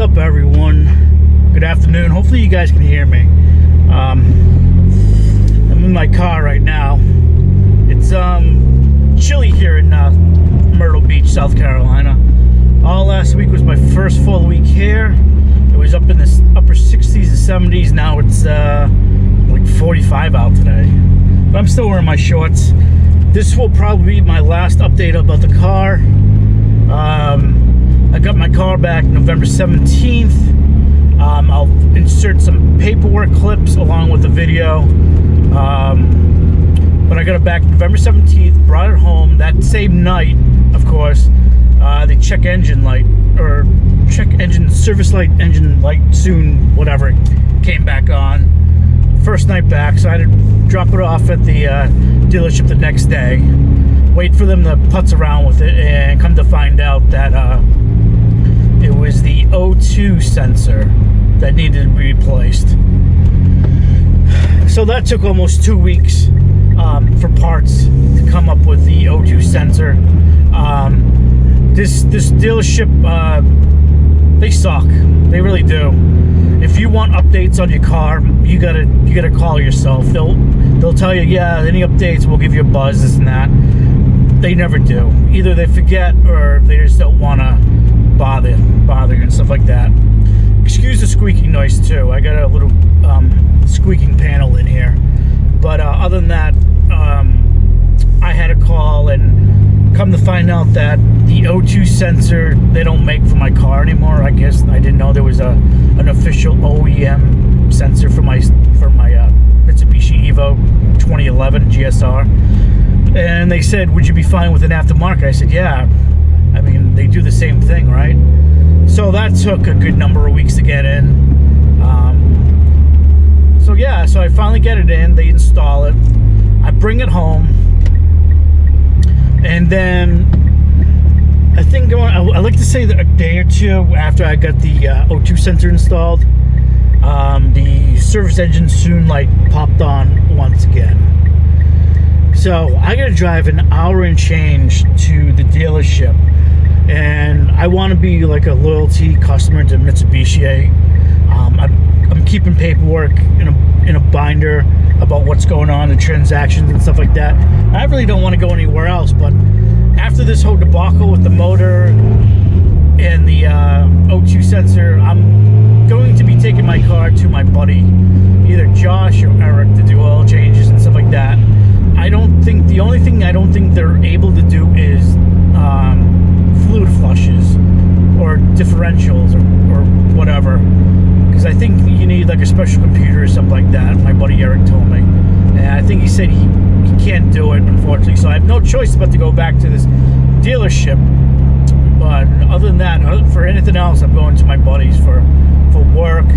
up, everyone? Good afternoon. Hopefully you guys can hear me. I'm in my car right now. It's chilly here in Myrtle Beach, South Carolina. All last week was my first full week here. It was up in the upper 60s and 70s. Now it's like 45 out today. But I'm still wearing my shorts. This will probably be my last update about the car. I got my car back November 17th. I'll insert some paperwork clips along with the video. But I got it back November 17th, brought it home. That same night, of course, the check engine light, or check engine service light, engine light soon, whatever, came back on. First night back, so I had to drop it off at the dealership the next day. Wait for them to putz around with it, and come to find out that it was the O2 sensor that needed to be replaced. So that took almost 2 weeks for parts to come up with the O2 sensor. This dealership, they suck. They really do. If you want updates on your car, you gotta call yourself. They'll tell you, yeah, any updates, we'll give you a buzz, this and that. They never do. Either they forget or they just don't want to bother you and stuff like that. Excuse the squeaking noise too. I got a little squeaking panel in here. But other than that, I had a call, and come to find out that the O2 sensor they don't make for my car anymore. I guess I didn't know there was an official OEM sensor for my Mitsubishi EVO 2011 GSR. And they said, would you be fine with an aftermarket? I said, yeah. I mean, they do the same thing, right? So that took a good number of weeks to get in. So I finally get it in. They install it. I bring it home. And then I think I like to say that a day or two after I got the O2 sensor installed, the service engine soon light popped on once again. So I gotta drive an hour and change to the dealership, and I want to be like a loyalty customer to Mitsubishi. I'm keeping paperwork in a binder about what's going on, the transactions and stuff like that. I really don't want to go anywhere else, but after this whole debacle with the motor and the O2 sensor, I'm going to be taking my car to my buddy, either Josh or Eric, to do oil changes and stuff like that. The only thing I don't think they're able to do is fluid flushes or differentials or whatever, because I think you need like a special computer or something like that. My buddy Eric told me, and I think he said he can't do it, unfortunately. So I have no choice but to go back to this dealership. But other than that, for anything else, I'm going to my buddies for work,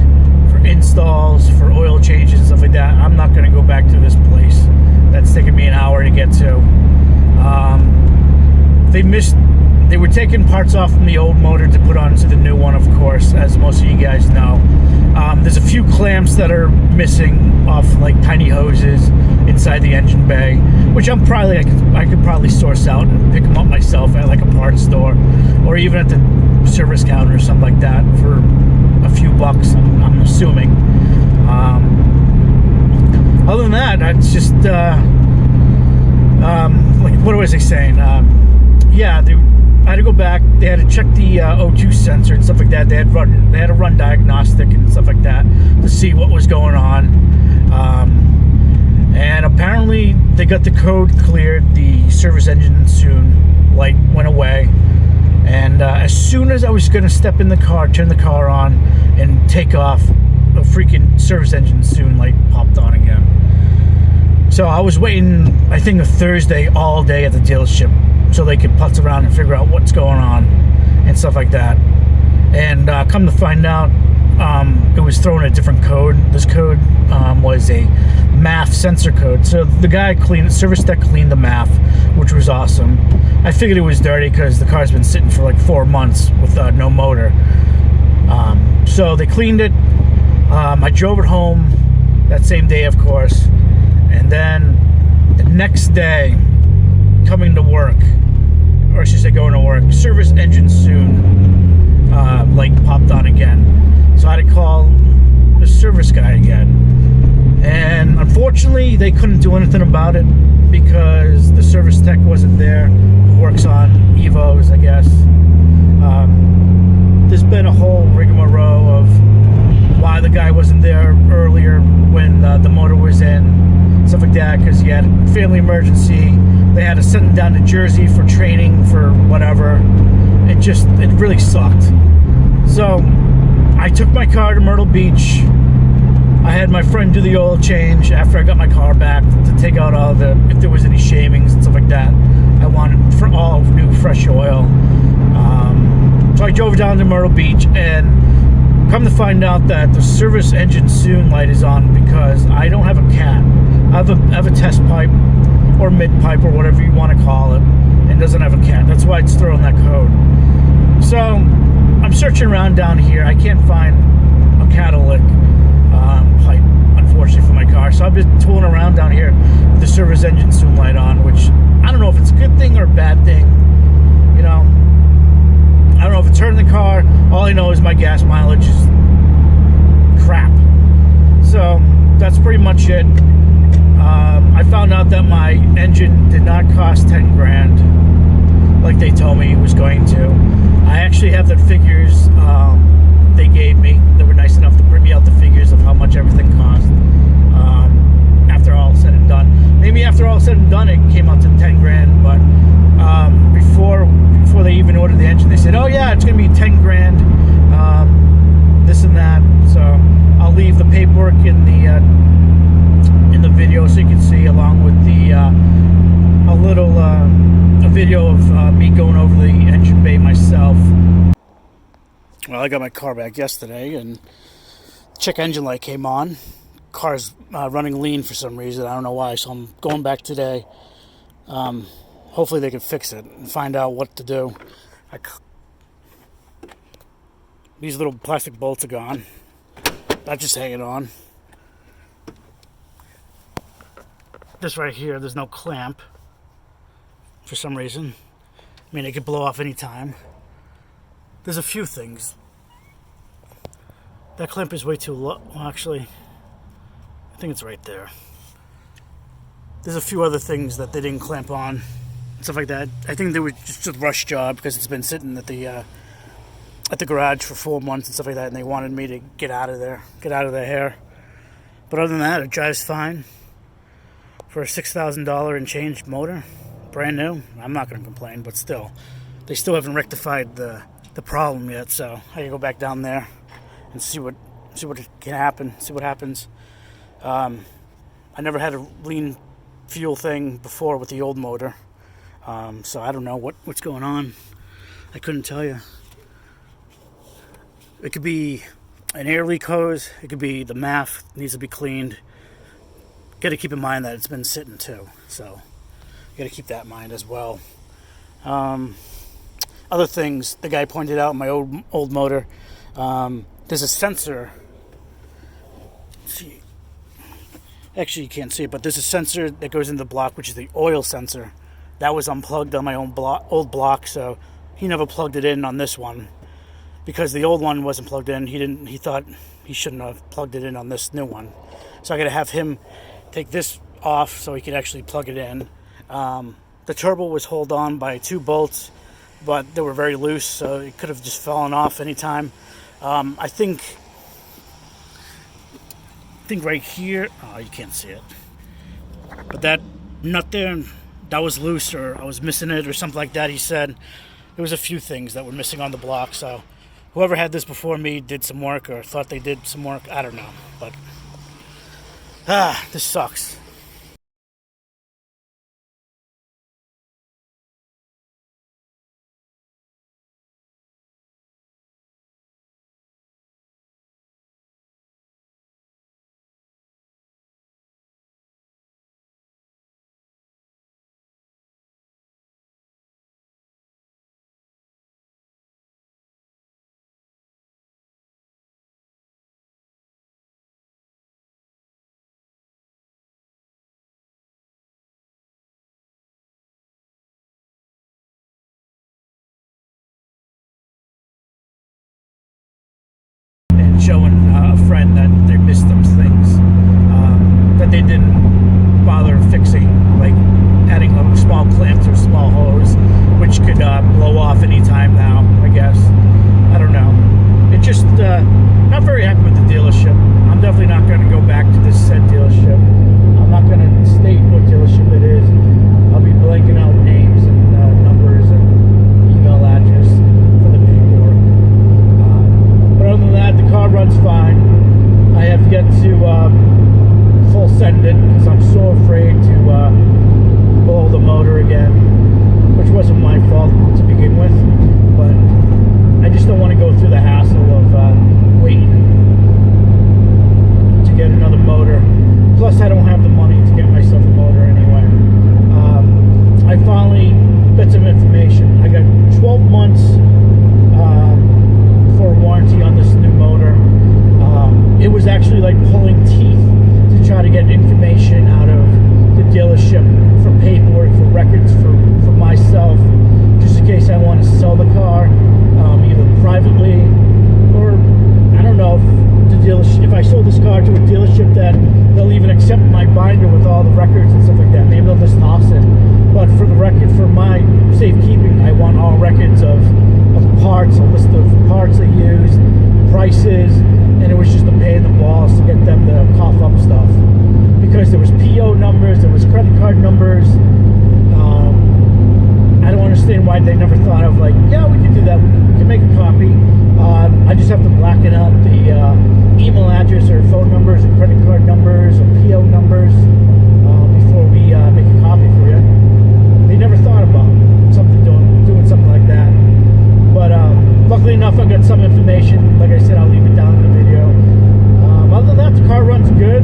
for installs, for oil changes and stuff like that. I'm not going to go back to this place that's taking me an hour to get to. They were taking parts off from the old motor to put onto the new one, of course, as most of you guys know. There's a few clamps that are missing off, like tiny hoses inside the engine bay, which I could probably source out and pick them up myself at like a parts store, or even at the service counter or something like that for a few bucks, I'm assuming. Other than that, it's just like, what was I saying? Yeah, I had to go back. They had to check the O2 sensor and stuff like that. They had to run diagnostic and stuff like that to see what was going on. And apparently they got the code cleared. The service engine soon light went away. And as soon as I was going to step in the car, turn the car on, and take off, a freaking service engine soon light popped on again. So I was waiting, I think, a Thursday all day at the dealership so they could putz around and figure out what's going on and stuff like that. And come to find out, it was throwing a different code. This code was a MAF sensor code. So the guy service tech cleaned the MAF, which was awesome. I figured it was dirty because the car's been sitting for like 4 months with no motor. So they cleaned it. I drove it home that same day, of course. And then the next day, coming to work, or I should say going to work, service engine soon, light popped on again. Unfortunately, they couldn't do anything about it because the service tech wasn't there, who works on EVOs, I guess. There's been a whole rigmarole of why the guy wasn't there earlier when the motor was in, stuff like that, because he had a family emergency. They had to send him down to Jersey for training for whatever. It really sucked. So I took my car to Myrtle Beach. I had my friend do the oil change after I got my car back to take out all if there was any shavings and stuff like that. I wanted for all new fresh oil. So I drove down to Myrtle Beach, and come to find out that the service engine soon light is on because I don't have a cat. I have a test pipe or mid pipe or whatever you want to call it, and doesn't have a cat. That's why it's throwing that code. So I'm searching around down here. I can't find a catalytic pipe, unfortunately, for my car. So I've been tooling around down here with the service engine soon light on, which I don't know if it's a good thing or a bad thing. You know, I don't know if it's hurting the car. All I know is my gas mileage is crap. So that's pretty much it. I found out that my engine did not cost 10 grand like they told me it was going to. I actually have the figures they gave me. They were nice enough to bring me out the figures of how much everything cost after all said and done. Maybe after all said and done it came out to 10 grand, but before they even ordered the engine, they said, oh yeah, it's gonna be 10 grand, this and that. So I'll leave the paperwork in the video so you can see, along with a video of me going over the engine bay myself. Well, I got my car back yesterday and check engine light came on. Car's running lean for some reason. I don't know why, so I'm going back today. Hopefully they can fix it and find out what to do. These little plastic bolts are gone. That's just hanging on. This right here, there's no clamp for some reason. I mean, it could blow off any time. There's a few things. That clamp is way too low. Well, actually, I think it's right there. There's a few other things that they didn't clamp on, stuff like that. I think they were just a rush job because it's been sitting at the garage for 4 months and stuff like that, and they wanted me to get out of their hair. But other than that, it drives fine for a $6,000 and change motor, brand new. I'm not going to complain, but still, they still haven't rectified the problem yet. So I can go back down there and see what can happen. See what happens. I never had a lean fuel thing before with the old motor, so I don't know what's going on. I couldn't tell you. It could be an air leak hose. It could be the MAF needs to be cleaned. Got to keep in mind that it's been sitting too, so you got to keep that in mind as well. Other things the guy pointed out in my old motor. There's a sensor. Let's see. Actually, you can't see it, but there's a sensor that goes in the block, which is the oil sensor. That was unplugged on my old block, so he never plugged it in on this one because the old one wasn't plugged in. He thought he shouldn't have plugged it in on this new one. So I got to have him take this off so he could actually plug it in. The turbo was held on by 2 bolts, but they were very loose, so it could have just fallen off anytime. I think right here, oh, you can't see it, but that nut there, that was loose, or I was missing it or something like that. He said there was a few things that were missing on the block, so whoever had this before me did some work or thought they did some work. I don't know, but this sucks. Showing a friend that they missed those things that they didn't bother fixing, like adding a small clamp to a small hose, which could blow off anytime now, I guess. I don't know. It just, not very happy with the dealership. I'm definitely not going to go back to this said dealership. I'm not going to state what dealership it is. I'll be blanking out names and numbers and email address for the paperwork. But other than that, the car runs fine. I have yet to full send it because I'm so afraid to blow the motor again, which wasn't my fault to begin with, but I just don't want to go through the hassle of waiting to get another motor. Plus, I don't have the money to get myself a motor anyway. I finally got some information. I got 12 months for a warranty on this new motor. It was actually like pulling teeth to try to get information out of the dealership for paperwork, for records, for myself, just in case I want to sell the car, either privately or I don't know if the dealership, if I sold this car to a dealership that they'll even accept my binder with all the records and stuff like that. Maybe they'll just toss it. But for the record, for my safekeeping, I want all records of parts, a list of parts they used, prices, and it was just a pain in the balls to get them to cough up stuff. Because there was PO numbers, there was credit card numbers. I don't understand why they never thought of like, yeah, we can do that. We can make a copy. I just have to blacken out the email address or phone numbers or credit card numbers or PO numbers before we make a copy for you. They never thought about doing something like that. But luckily enough, I got some information. Like I said, I'll leave it down in the video. Other than that, the car runs good.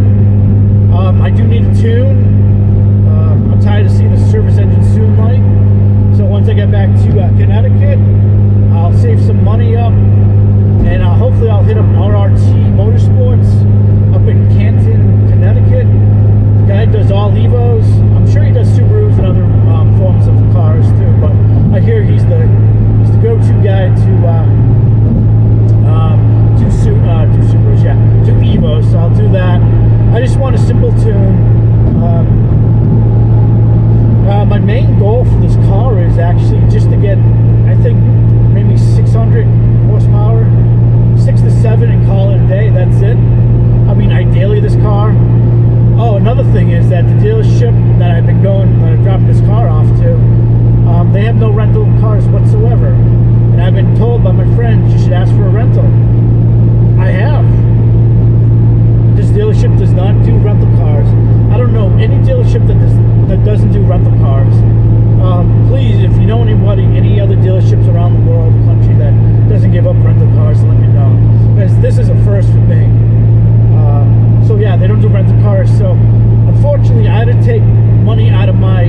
I do need a tune. I'm tired of seeing the service engine soon light. So once I get back to Connecticut, I'll save some money up, and hopefully I'll hit up RRT Motorsports up in Canton, Connecticut. The guy does all EVOs. I'm sure he does Subarus and other forms of cars too, but I hear he's the go-to guy to do Subarus, yeah, do EVOs. So I'll do that. I just want a simple tune. My main goal for this car is actually just to get, I think, maybe 600 horsepower, 6 to 7, and call it a day. That's it. I mean, ideally, this car. Oh, another thing is that the dealership that I've been going, that I dropped this car off to, they have no rental cars whatsoever. And I've been told by my friends, you should ask for a rental. I have. This dealership does not do rental cars. I don't know any dealership that doesn't do rental cars. Please, if you know anybody, any other dealerships around the world, the country that doesn't give up rental cars, let me know. Because this is a first for me. So yeah, they don't do rental cars. So unfortunately, I had to take money out of my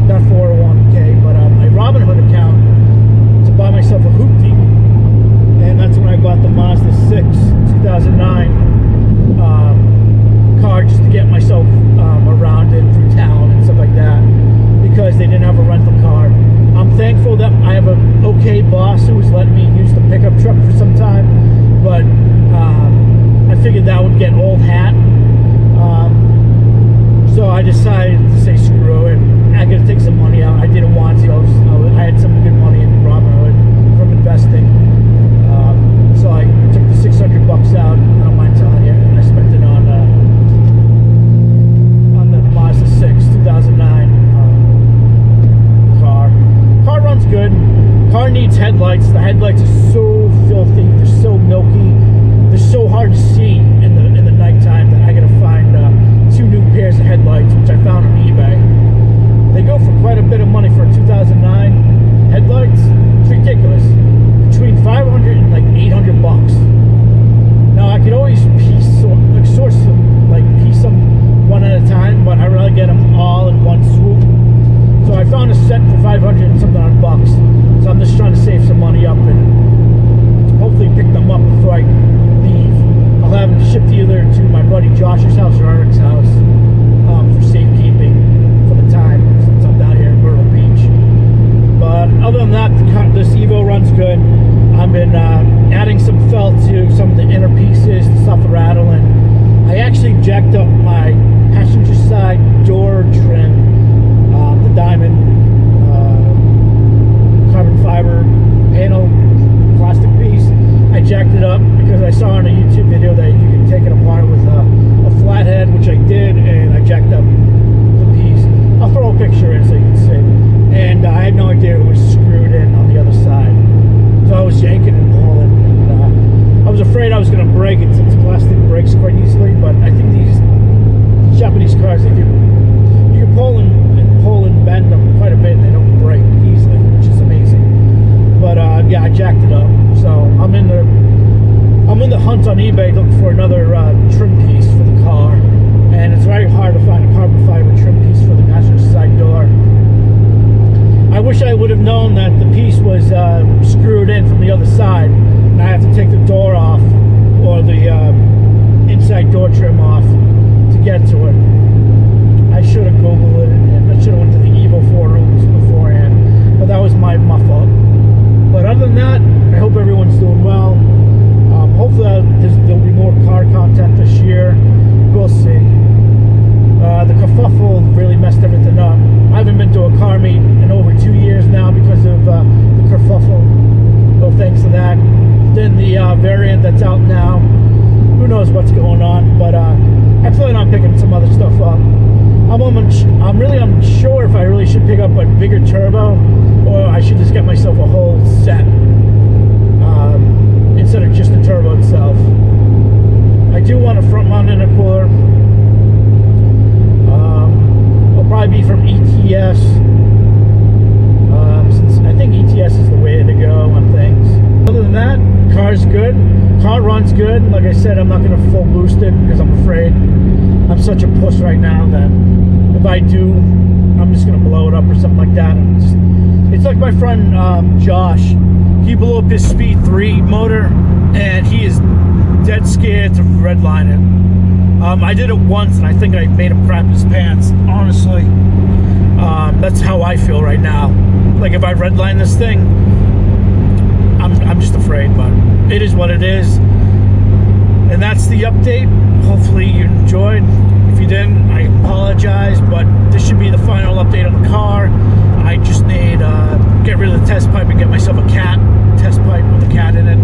not 401k, but my Robinhood account to buy myself a hoopty. And that's when I bought the Mazda 6 2009 car, just to get myself around and through town and stuff like that, because they didn't have a rental car. I'm thankful that I have an okay boss who was letting me use the pickup truck for some time, but I figured that would get old hat. So I decided to say screw it. I gotta take some money out. I didn't want to. I had some good money in Robinhood from investing. So I took the 600 bucks out. I don't mind telling you, and I spent it on the Mazda 6 2009 car. Car runs good. Car needs headlights. The headlights are so filthy. They're so milky. They're so hard to see in the nighttime that I gotta find 2 new pairs of headlights, which I found on eBay. They go for quite a bit of money for 2009 headlights. It's ridiculous. Between 500 and like 800 bucks. Now I could always piece them one at a time, but I'd rather get them all in one swoop. So I found a set for 500 and something on bucks. So I'm just trying to save some money up and hopefully pick them up before I leave. I'll have them shipped either to my buddy Josh's house or Eric's house for safekeeping for the time, since I'm down here in Myrtle Beach. But other than that, this Evo runs good. I've been adding some felt to some of the inner pieces to stop the rattling. I actually jacked up my passenger side door I saw in a YouTube video that you can take it apart with a flathead, which I did, and I jacked up the piece. I'll throw a picture in so you can see. And I had no idea it was screwed in on the other side. So I was yanking and pulling, and I was afraid I was going to break it since plastic breaks quite easily, but I think these Japanese cars, you can pull and bend them quite a bit and they don't break easily, which is amazing. But yeah, I jacked it up. So I'm in the hunt on eBay looking for another trim piece for the car, and it's very hard to find a carbon fiber trim piece for the passenger side door. I wish I would have known that the piece was screwed in from the other side, and I have to take the door off, or the inside door trim off to get to it. I should have Googled it, and I should have went to the EVO forums beforehand, but that was my fault. But other than that, I hope everyone's doing well. Hopefully there'll be more car content this year. We'll see. The kerfuffle really messed everything up. I haven't been to a car meet in over 2 years now because of the kerfuffle. So thanks to that. Then the variant that's out now, who knows what's going on, but I plan on picking some other stuff up. I'm really unsure if I really should pick up a bigger turbo, or I should just get myself a whole set instead of just the turbo itself. I do want a front mount intercooler. It'll probably be from ETS, since I think ETS is the way to go on things. Other than that, car's good. Car runs good. Like I said, I'm not going to full boost it because I'm afraid. I'm such a puss right now that if I do, I'm just going to blow it up or something like that. It's like my friend Josh. He blew up his Speed 3 motor, and he is dead scared to redline it. I did it once, and I think I made him crap his pants. Honestly, that's how I feel right now. Like if I redline this thing, I'm just afraid, but it is what it is. And that's the update. Hopefully you enjoyed. If you didn't, I apologize, but this should be the final update on the car. I just need get rid of the test pipe and get myself a cat test pipe with a cat in it.